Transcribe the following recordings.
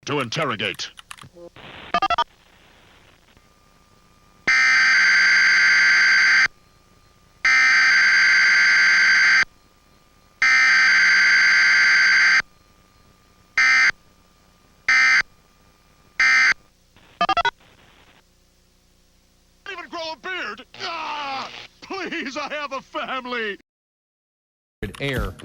to interrogate. Even grow a beard. Ah, please, I have a family. Air.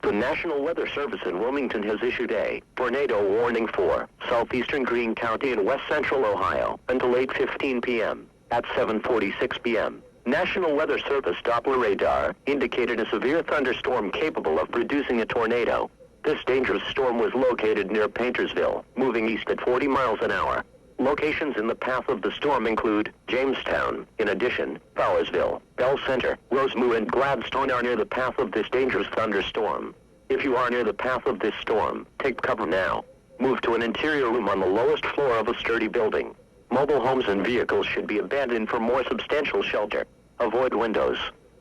The National Weather Service in Wilmington has issued a tornado warning for southeastern Greene County and west central Ohio until 8:15 p.m. At 7:46 p.m., National Weather Service Doppler radar indicated a severe thunderstorm capable of producing a tornado. This dangerous storm was located near Paintersville, moving east at 40 miles an hour. Locations in the path of the storm include Jamestown. In addition, Bowersville, Bell Center, Rosemead, and Gladstone are near the path of this dangerous thunderstorm. If you are near the path of this storm, take cover now. Move to an interior room on the lowest floor of a sturdy building. Mobile homes and vehicles should be abandoned for more substantial shelter. Avoid windows.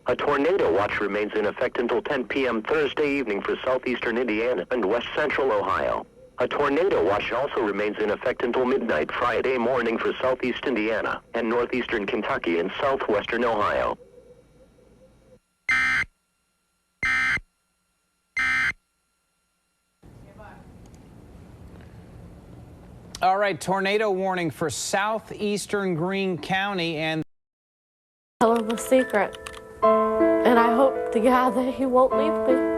A tornado watch remains in effect until 10 p.m. Thursday evening for southeastern Indiana and west central Ohio. A tornado watch also remains in effect until midnight Friday morning for southeast Indiana and northeastern Kentucky and southwestern Ohio. All right, tornado warning for southeastern Greene County and Tell him a secret, and I hope to God that he won't leave me.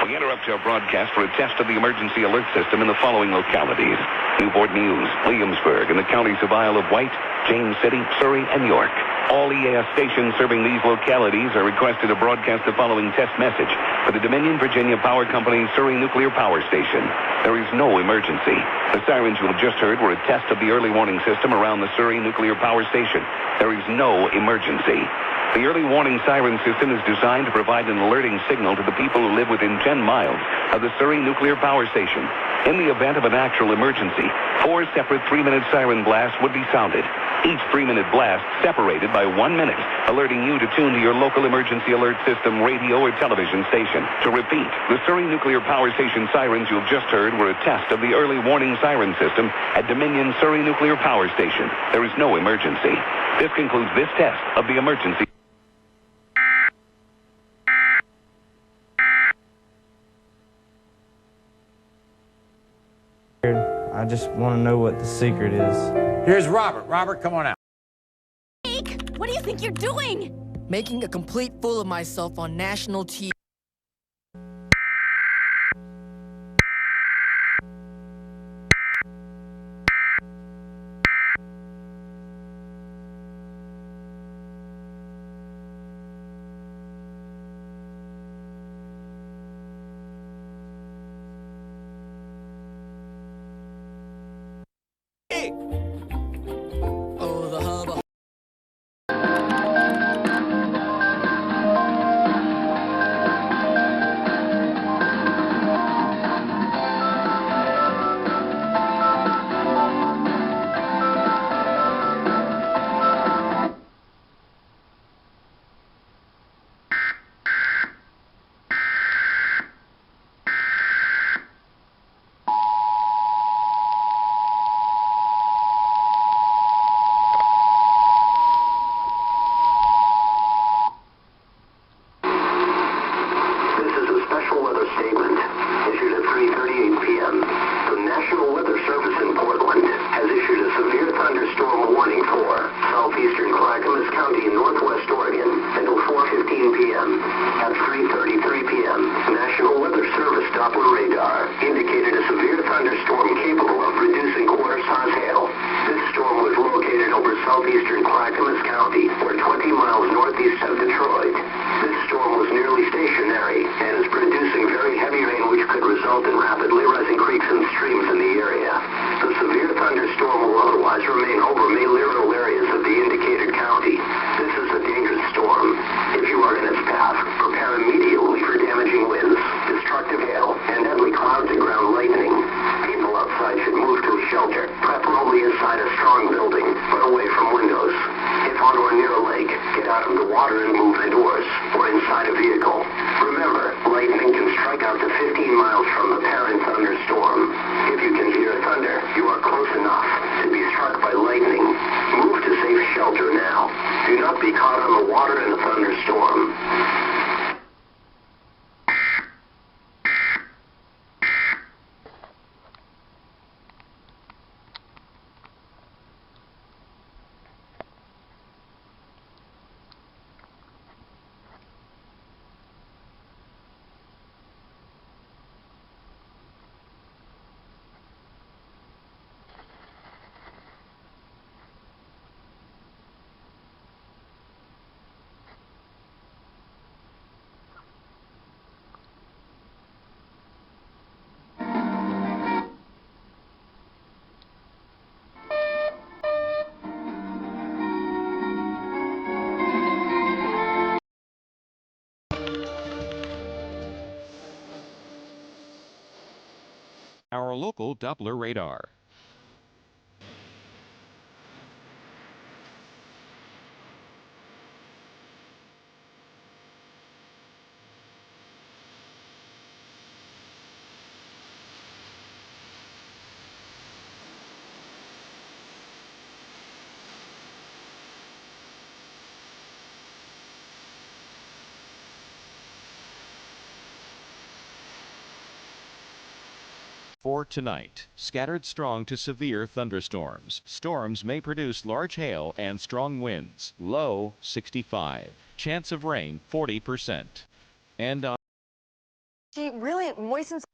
We interrupt our broadcast for a test of the emergency alert system in the following localities: Newport News, Williamsburg, and the counties of Isle of Wight, James City, Surrey, and York. All EAS stations serving these localities are requested to broadcast the following test message for the Dominion Virginia Power Company Surrey Nuclear Power Station. There is no emergency. The sirens you have just heard were a test of the early warning system around the Surrey Nuclear Power Station. There is no emergency. The early warning siren system is designed to provide an alerting signal to the people who live within 10 miles of the Surrey Nuclear Power Station. In the event of an actual emergency, 4 separate 3-minute siren blasts would be sounded. Each 3-minute blast separated by 1 minute, alerting you to tune to your local emergency alert system, radio, or television station. To repeat, the Surrey Nuclear Power Station sirens you've just heard were a test of the early warning siren system at Dominion Surrey Nuclear Power Station. There is no emergency. This concludes this test of the emergency. I just want to know what the secret is. Here's Robert. Robert, come on out. Jake, what do you think you're doing? Making a complete fool of myself on national TV. Oh, the hubba. Doppler radar indicated a severe thunderstorm capable of producing quarter-size hail. This storm was located over southeastern Clackamas County, or 20 miles northeast of Detroit. This storm was nearly stationary and is producing very heavy rain which could local Doppler radar. For tonight, scattered strong to severe thunderstorms. Storms may produce large hail and strong winds. Low 65. Chance of rain 40%. And She really moistens.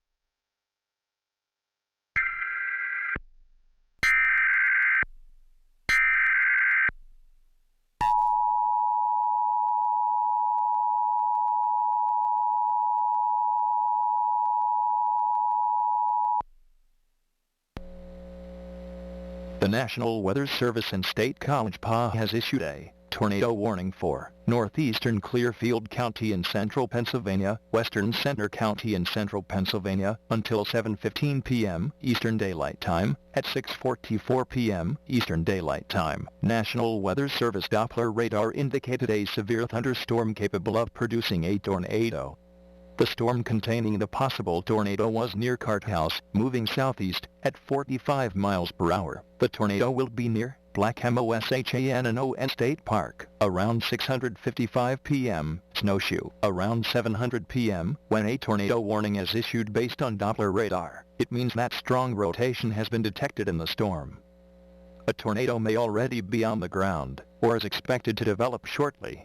The National Weather Service and State College PA has issued a tornado warning for northeastern Clearfield County in central Pennsylvania, western Center County in central Pennsylvania, until 7:15 p.m. Eastern Daylight Time, at 6:44 p.m. Eastern Daylight Time. National Weather Service Doppler radar indicated a severe thunderstorm capable of producing a tornado. The storm containing the possible tornado was near Carthouse, moving southeast at 45 miles per hour. The tornado will be near Blackham Oshannon State Park around 6:55 p.m. Snowshoe around 700 p.m. When a tornado warning is issued based on Doppler radar, it means that strong rotation has been detected in the storm. A tornado may already be on the ground, or is expected to develop shortly.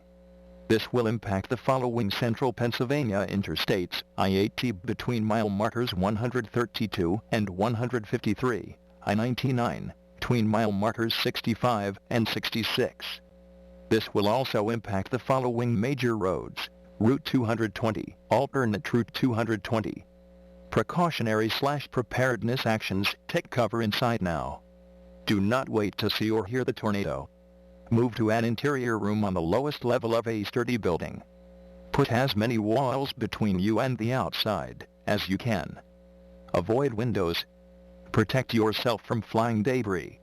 This will impact the following central Pennsylvania interstates, I-80 between mile markers 132 and 153, I-99 between mile markers 65 and 66. This will also impact the following major roads: Route 220, alternate Route 220. Precautionary/preparedness actions: take cover inside now. Do not wait to see or hear the tornado. Move to an interior room on the lowest level of a sturdy building. Put as many walls between you and the outside as you can. Avoid windows. Protect yourself from flying debris.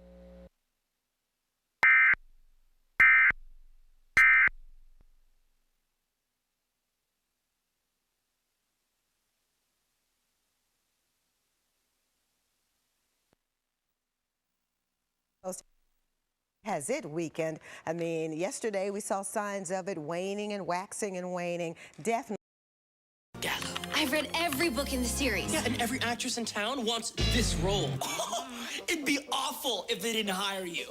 Has it weakened? I mean, yesterday we saw signs of it waning and waxing and waning. Definitely. I've read every book in the series. Yeah, and every actress in town wants this role. It'd be awful if they didn't hire you.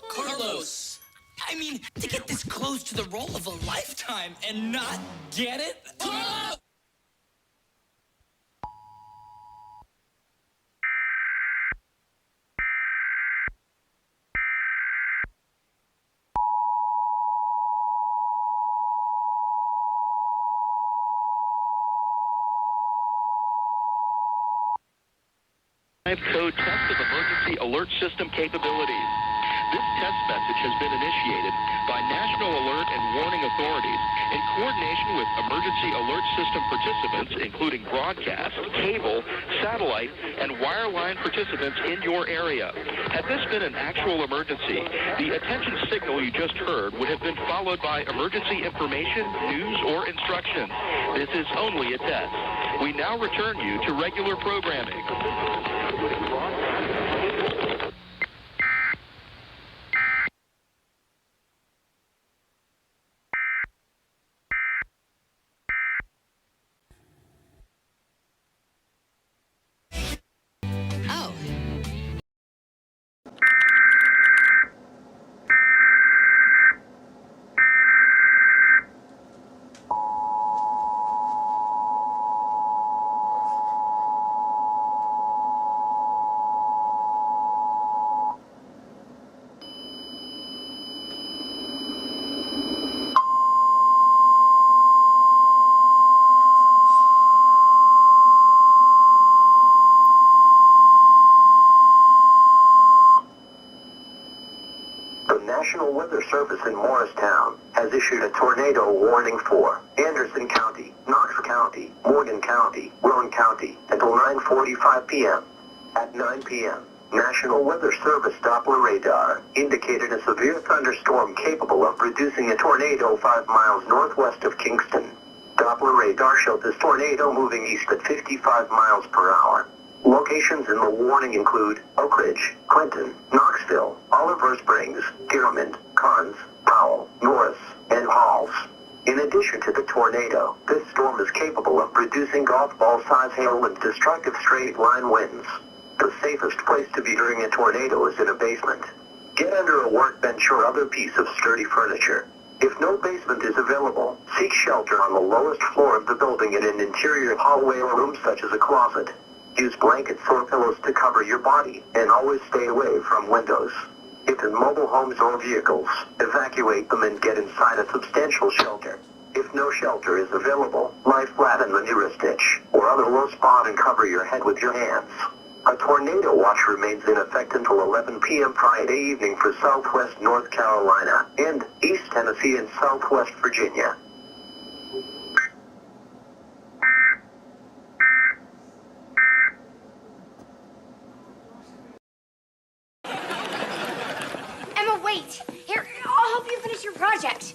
Carlos. I mean, to get this close to the role of a lifetime and not get it? Code test of emergency alert system capabilities. This test message has been initiated by National Alert and Warning Authorities in coordination with emergency alert system participants, including broadcast, cable, satellite, and wireline participants in your area. Had this been an actual emergency, the attention signal you just heard would have been followed by emergency information, news, or instructions. This is only a test. We now return you to regular programming. National Weather Service in Morristown has issued a tornado warning for Anderson County, Knox County, Morgan County, Rowan County until 9:45 p.m. At 9 p.m., National Weather Service Doppler radar indicated a severe thunderstorm capable of producing a tornado 5 miles northwest of Kingston. Doppler radar showed this tornado moving east at 55 miles per hour. Locations in the warning include Oak Ridge, Clinton, Knoxville, Oliver Springs, Dearmond, Carnes, Powell, Norris, and Halls. In addition to the tornado, this storm is capable of producing golf ball-size hail and destructive straight-line winds. The safest place to be during a tornado is in a basement. Get under a workbench or other piece of sturdy furniture. If no basement is available, seek shelter on the lowest floor of the building in an interior hallway or room such as a closet. Use blankets or pillows to cover your body, and always stay away from windows. If in mobile homes or vehicles, evacuate them and get inside a substantial shelter. If no shelter is available, lie flat in the nearest ditch or other low spot and cover your head with your hands. A tornado watch remains in effect until 11 p.m. Friday evening for southwest North Carolina and East Tennessee and southwest Virginia. Emma, wait. Here, I'll help you finish your project.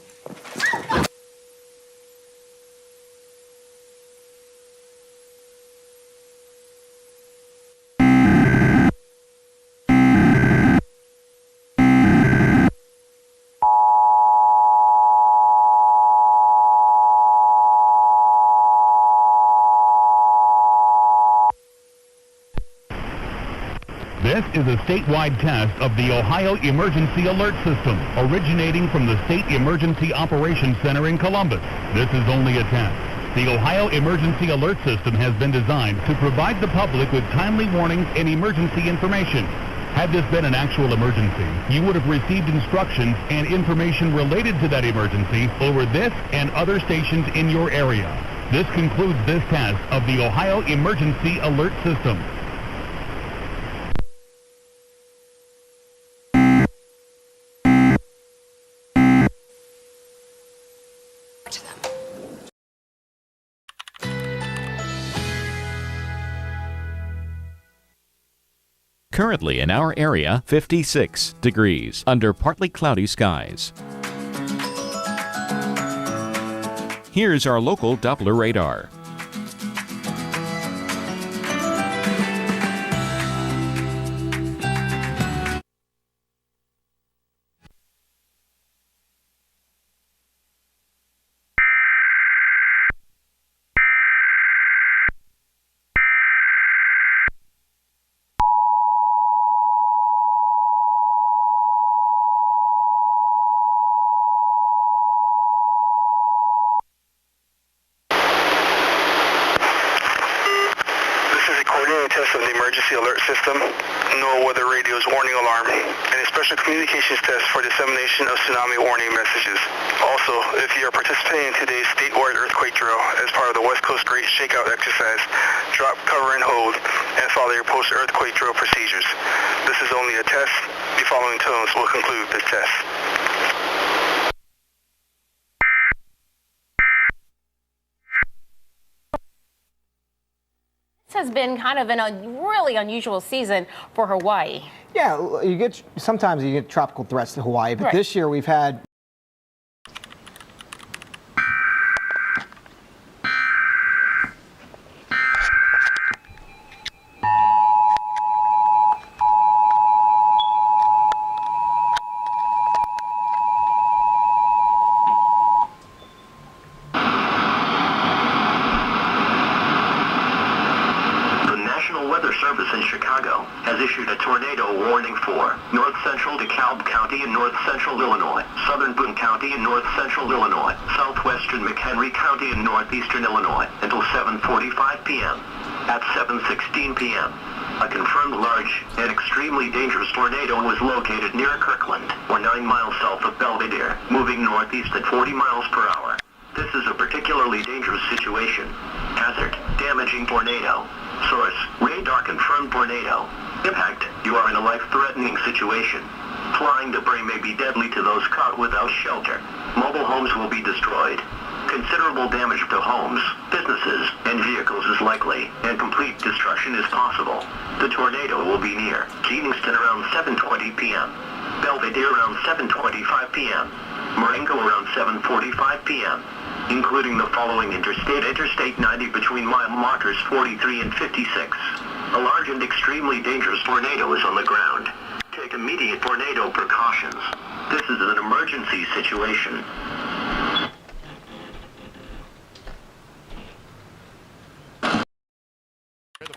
This is a statewide test of the Ohio Emergency Alert System, originating from the State Emergency Operations Center in Columbus. This is only a test. The Ohio Emergency Alert System has been designed to provide the public with timely warnings and emergency information. Had this been an actual emergency, you would have received instructions and information related to that emergency over this and other stations in your area. This concludes this test of the Ohio Emergency Alert System. Currently in our area, 56 degrees under partly cloudy skies. Here's our local Doppler radar. Test of the emergency alert system, NOAA weather radio's warning alarm, and a special communications test for dissemination of tsunami warning messages. Also, if you are participating in today's statewide earthquake drill as part of the West Coast Great Shakeout exercise, drop, cover, and hold, and follow your post-earthquake drill procedures. This is only a test. The following tones will conclude this test. Has been kind of a really unusual season for Hawaii. Yeah, sometimes you get tropical threats to Hawaii, but this year we've had in Chicago has issued a tornado warning for north central DeKalb County in north central Illinois, southern Boone County in north central Illinois, southwestern McHenry County in northeastern Illinois until 7:45 p.m. At 7:16 p.m., a confirmed large and extremely dangerous tornado was located near Kirkland, or 9 miles south of Belvidere, moving northeast at 40 miles per hour. This is a particularly dangerous situation. Hazard, damaging tornado. Source, radar confirmed tornado. Impact, you are in a life-threatening situation. Flying debris may be deadly to those caught without shelter. Mobile homes will be destroyed. Considerable damage to homes, businesses, and vehicles is likely, and complete destruction is possible. The tornado will be near Kingston around 7:20 p.m., Belvedere around 7:25 p.m., Marengo around 7:45 p.m., including the following Interstate 90 between mile markers 43 and 56. A large and extremely dangerous tornado is on the ground. Take immediate tornado precautions. This is an emergency situation.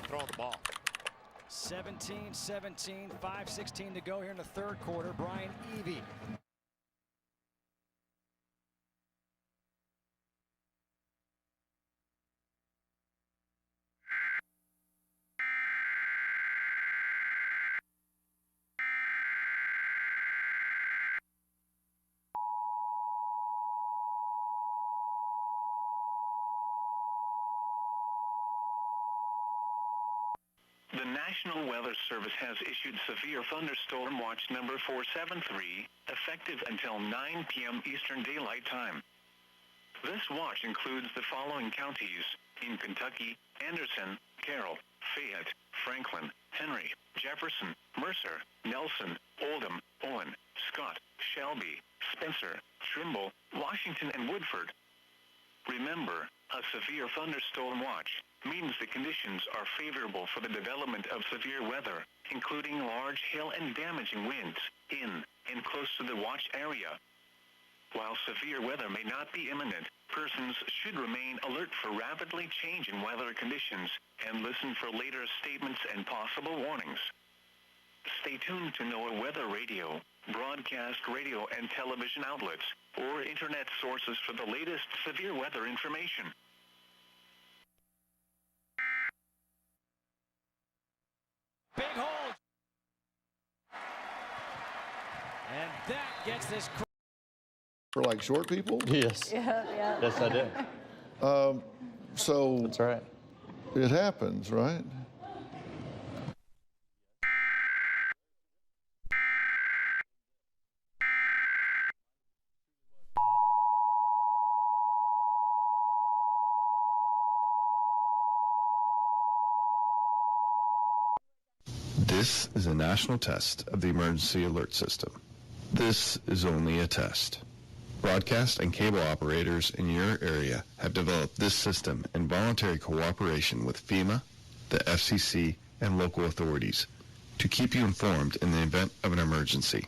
Throwing the ball. 17-17, 5:16 to go here in the third quarter. Brian Evie. The National Weather Service has issued severe thunderstorm watch number 473, effective until 9 p.m. Eastern Daylight Time. This watch includes the following counties in Kentucky: Anderson, Carroll, Fayette, Franklin, Henry, Jefferson, Mercer, Nelson, Oldham, Owen, Scott, Shelby, Spencer, Trimble, Washington, and Woodford. Remember, a severe thunderstorm watch means the conditions are favorable for the development of severe weather, including large hail and damaging winds in and close to the watch area. While severe weather may not be imminent, persons should remain alert for rapidly changing weather conditions and listen for later statements and possible warnings. Stay tuned to NOAA Weather Radio, broadcast radio and television outlets, or internet sources for the latest severe weather information. Big hole. And that gets this. For like short people? Yes. Yeah. Yes, I did. So that's right. It happens, right? This is a national test of the emergency alert system. This is only a test. Broadcast and cable operators in your area have developed this system in voluntary cooperation with FEMA, the FCC, and local authorities to keep you informed in the event of an emergency.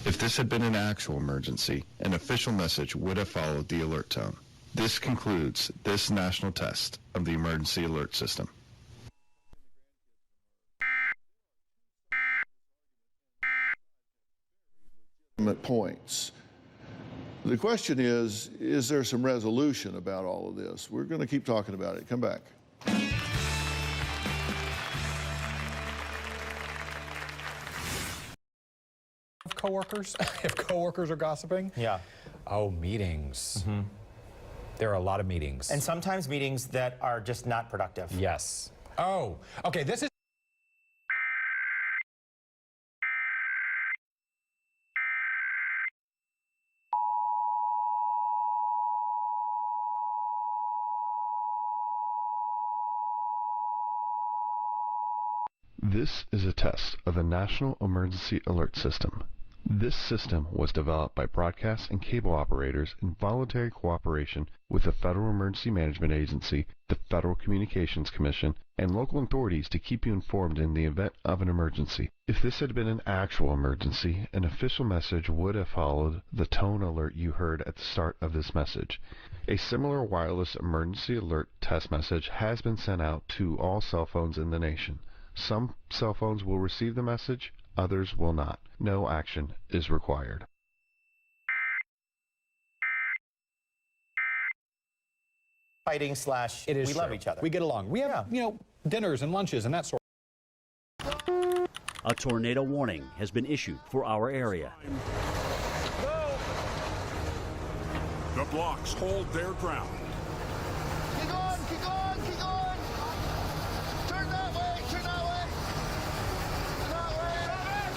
If this had been an actual emergency, an official message would have followed the alert tone. This concludes this national test of the emergency alert system. Points. The question is there some resolution about all of this? We're going to keep talking about it. Come back. Coworkers, if coworkers are gossiping? Yeah. Oh, meetings. Mm-hmm. There are a lot of meetings. And sometimes meetings that are just not productive. Yes. Oh, okay, this is This is a test of the National Emergency Alert System. This system was developed by broadcast and cable operators in voluntary cooperation with the Federal Emergency Management Agency, the Federal Communications Commission, and local authorities to keep you informed in the event of an emergency. If this had been an actual emergency, an official message would have followed the tone alert you heard at the start of this message. A similar wireless emergency alert test message has been sent out to all cell phones in the nation. Some cell phones will receive the message, others will not. No action is required. Fighting slash it is we true. love each other. We get along. We have, dinners and lunches and that sort of. A tornado warning has been issued for our area. The blocks hold their ground. Keep going, keep going, keep going. Turn that way, turn that way. That way.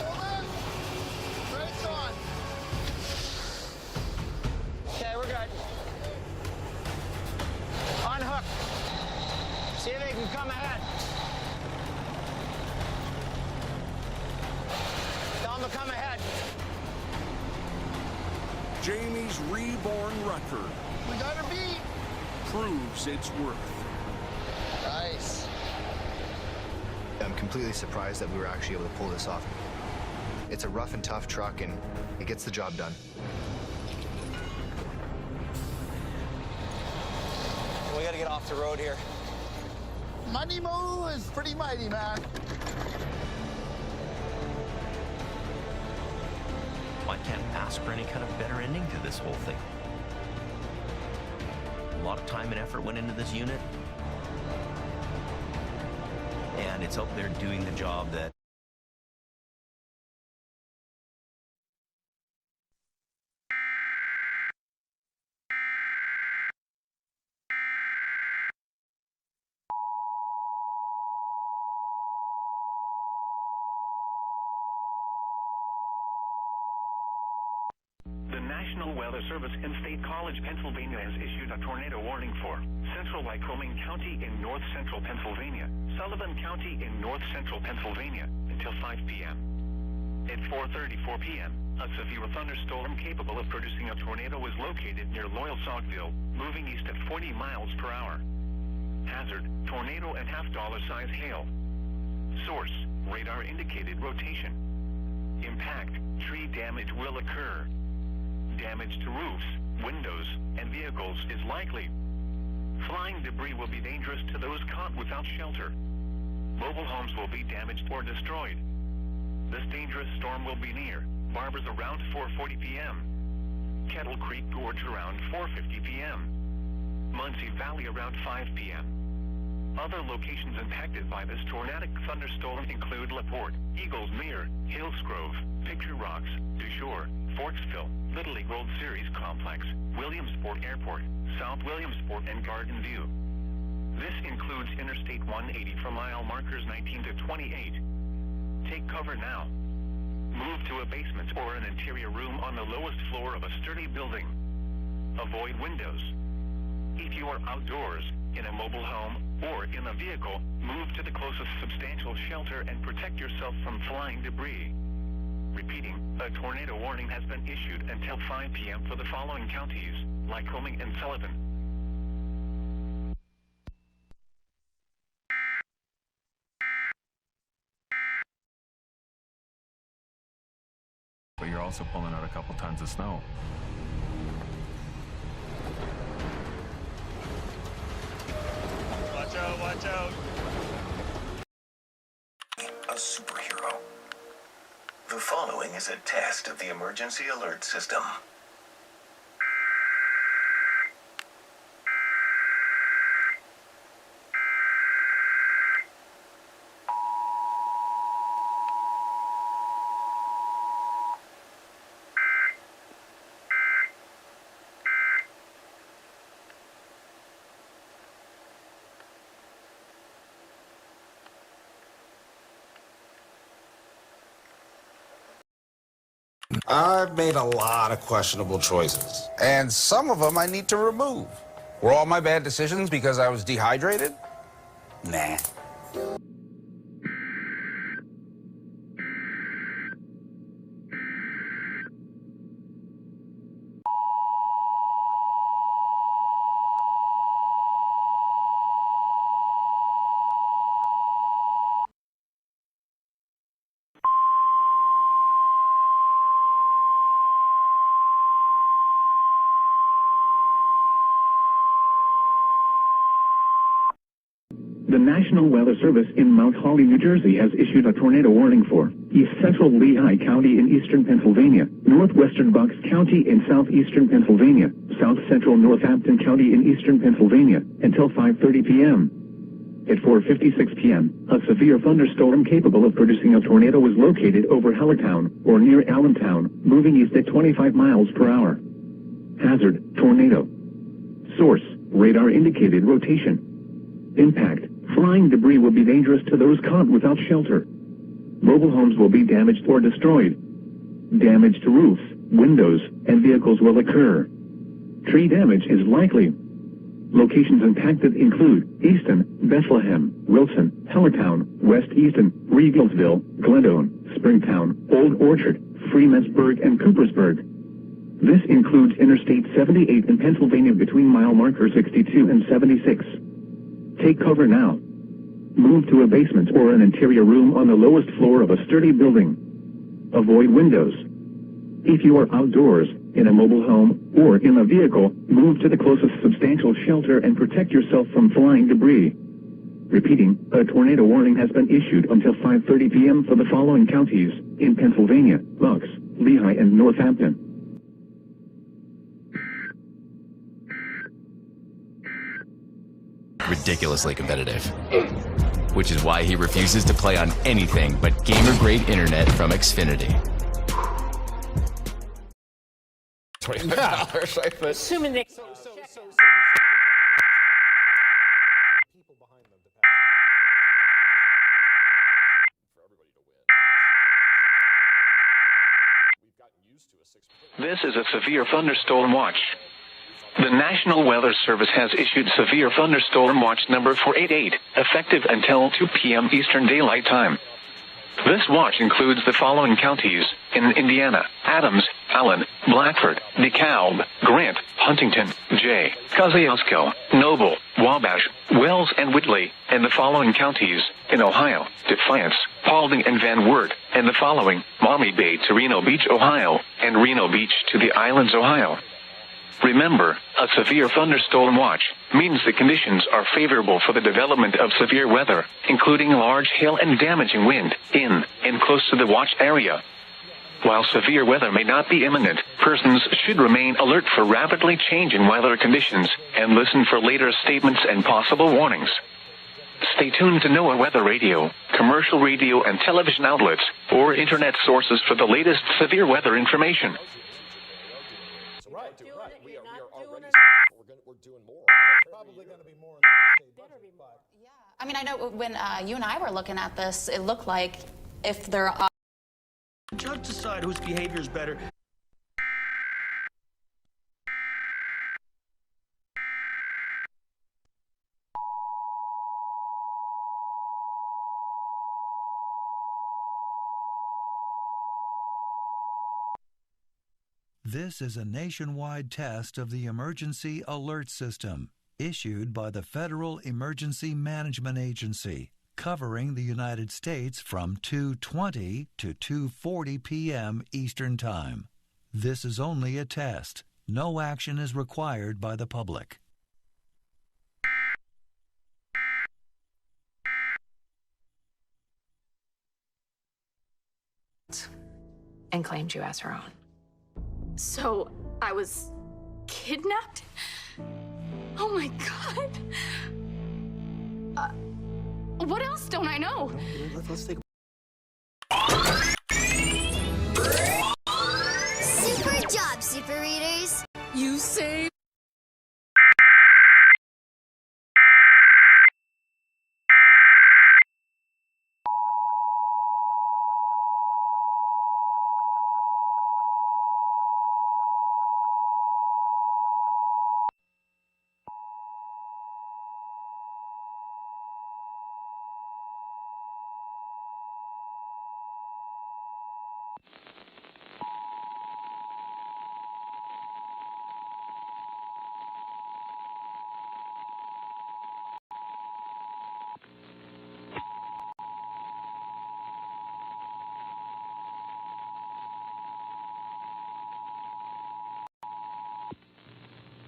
Hold it. Brakes on. Okay, we're good. Jamie's reborn record. We got her beat. Proves its worth. Nice. I'm completely surprised that we were actually able to pull this off. It's a rough and tough truck, and it gets the job done. We gotta get off the road here. Money Moo is pretty mighty, man. I can't ask for any kind of better ending to this whole thing. A lot of time and effort went into this unit, and it's out there doing the job that The National Weather Service in State College, Pennsylvania has issued a tornado warning for central Lycoming County in north central Pennsylvania, Sullivan County in north central Pennsylvania until 5 p.m. At 4:34 p.m., a severe thunderstorm capable of producing a tornado was located near Loyal-Saukville, moving east at 40 miles per hour. Hazard, tornado and half-dollar size hail. Source, radar indicated rotation. Impact, tree damage will occur. Damage to roofs, windows, and vehicles is likely. Flying debris will be dangerous to those caught without shelter. Mobile homes will be damaged or destroyed. This dangerous storm will be near Barbers around 4:40 p.m. Kettle Creek Gorge around 4:50 p.m. Muncie Valley around 5 p.m. Other locations impacted by this tornadic thunderstorm include LaPorte, Eagles Mere, Hillsgrove, Picture Rocks, Dushore, Forksville, Little League World Series Complex, Williamsport Airport, South Williamsport, and Garden View. This includes Interstate 180 from mile markers 19 to 28. Take cover now. Move to a basement or an interior room on the lowest floor of a sturdy building. Avoid windows. If you are outdoors, in a mobile home, or in a vehicle, move to the closest substantial shelter and protect yourself from flying debris. Repeating, a tornado warning has been issued until 5 p.m. for the following counties: Lycoming and Sullivan. But you're also pulling out a couple tons of snow. Watch out, watch out. A superhero. The following is a test of the emergency alert system. I've made a lot of questionable choices, and some of them I need to remove. Were all my bad decisions because I was dehydrated? Nah. The National Weather Service in Mount Holly, New Jersey has issued a tornado warning for East Central Lehigh County in eastern Pennsylvania, northwestern Bucks County in southeastern Pennsylvania, south central Northampton County in eastern Pennsylvania, until 5:30 p.m. At 4:56 p.m., a severe thunderstorm capable of producing a tornado was located over Hellertown or near Allentown, moving east at 25 miles per hour. Hazard, tornado. Source, radar indicated rotation. Impact, flying debris will be dangerous to those caught without shelter. Mobile homes will be damaged or destroyed. Damage to roofs, windows, and vehicles will occur. Tree damage is likely. Locations impacted include Easton, Bethlehem, Wilson, Hellertown, West Easton, Regalsville, Glendowen, Springtown, Old Orchard, Freemansburg, and Coopersburg. This includes Interstate 78 in Pennsylvania between mile marker 62 and 76. Take cover now. Move to a basement or an interior room on the lowest floor of a sturdy building. Avoid windows. If you are outdoors, in a mobile home, or in a vehicle, move to the closest substantial shelter and protect yourself from flying debris. Repeating, a tornado warning has been issued until 5:30 p.m. for the following counties in Pennsylvania: Bucks, Lehigh, and Northampton. Ridiculously competitive. Which is why he refuses to play on anything but gamer-grade internet from Xfinity. $25, right? But Assuming they... This is a severe thunderstorm watch. The National Weather Service has issued severe thunderstorm watch number 488, effective until 2 p.m. Eastern Daylight Time. This watch includes the following counties in Indiana: Adams, Allen, Blackford, DeKalb, Grant, Huntington, Jay, Kosciuszko, Noble, Wabash, Wells, and Whitley, and the following counties in Ohio: Defiance, Paulding, and Van Wert, and the following: Maumee Bay to Reno Beach, Ohio, and Reno Beach to the Islands, Ohio. Remember, a severe thunderstorm watch means the conditions are favorable for the development of severe weather, including large hail and damaging wind, in and close to the watch area. While severe weather may not be imminent, persons should remain alert for rapidly changing weather conditions and listen for later statements and possible warnings. Stay tuned to NOAA Weather Radio, commercial radio and television outlets, or internet sources for the latest severe weather information. I mean, I know when you and I were looking at this, it looked like if there are... Judge decide whose behavior is better. This is a nationwide test of the Emergency Alert System, issued by the Federal Emergency Management Agency, covering the United States from 2:20 to 2:40 p.m. Eastern Time. This is only a test. No action is required by the public. And claimed you as her own. So I was kidnapped? Oh my God. What else don't I know? Let's take Super job, Super Readers. You say?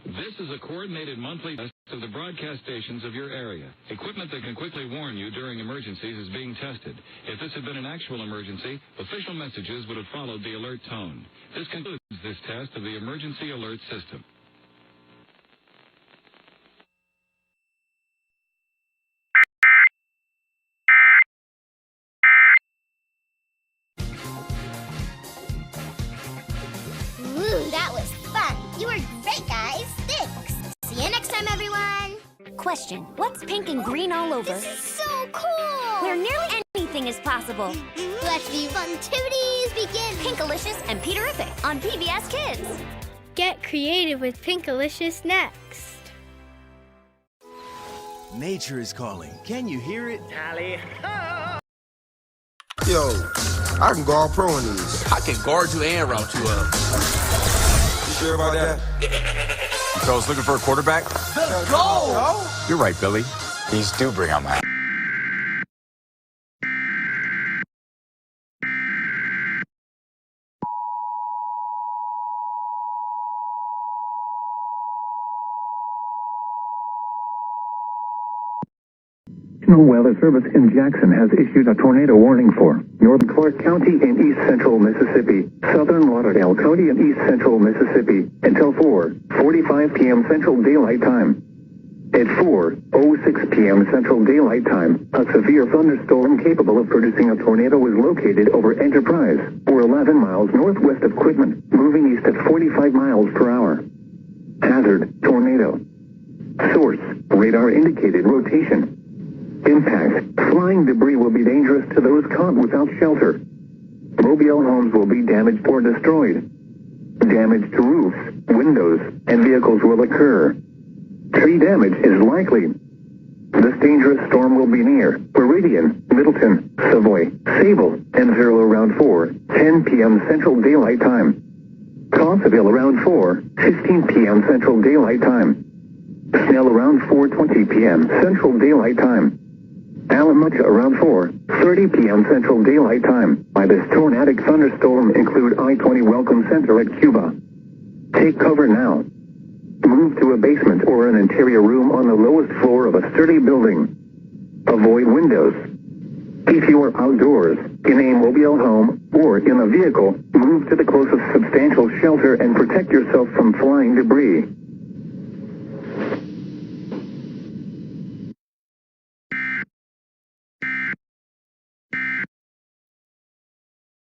This is a coordinated monthly test of the broadcast stations of your area. Equipment that can quickly warn you during emergencies is being tested. If this had been an actual emergency, official messages would have followed the alert tone. This concludes this test of the Emergency Alert System. Ooh, that was fun. You were great, guys. Thanks. See you next time, everyone. Question, what's pink and green all over? This is so cool. Where nearly anything is possible. Let the funtivities begin. Pinkalicious and Peterific on PBS Kids. Get creative with Pinkalicious next. Nature is calling. Can you hear it? Tally. Yo, I can guard pro in these. I can guard you and route you up. sure about that? You fellas looking for a quarterback? Let's go! You're right, Billy. These do bring out my... National Weather Service in Jackson has issued a tornado warning for North Clark County and East Central Mississippi, Southern Lauderdale County and East Central Mississippi until 4:45 p.m. Central Daylight Time. At 4:06 p.m. Central Daylight Time, a severe thunderstorm capable of producing a tornado was located over Enterprise, or 11 miles northwest of Quitman, moving east at 45 miles per hour. Hazard, tornado. Source, radar indicated rotation. Impact, flying debris will be dangerous to those caught without shelter. Mobile homes will be damaged or destroyed. Damage to roofs, windows, and vehicles will occur. Tree damage is likely. This dangerous storm will be near Meridian, Middleton, Savoy, Sable, and Zero around 4:10 p.m. Central Daylight Time. Coffeyville around 4:15 p.m. Central Daylight Time. Snell around 4:20 p.m. Central Daylight Time. Alamucha around 4:30 p.m. Central Daylight Time. By this tornadic thunderstorm include I-20 Welcome Center at Cuba. Take cover now. Move to a basement or an interior room on the lowest floor of a sturdy building. Avoid windows. If you are outdoors, in a mobile home, or in a vehicle, move to the closest substantial shelter and protect yourself from flying debris.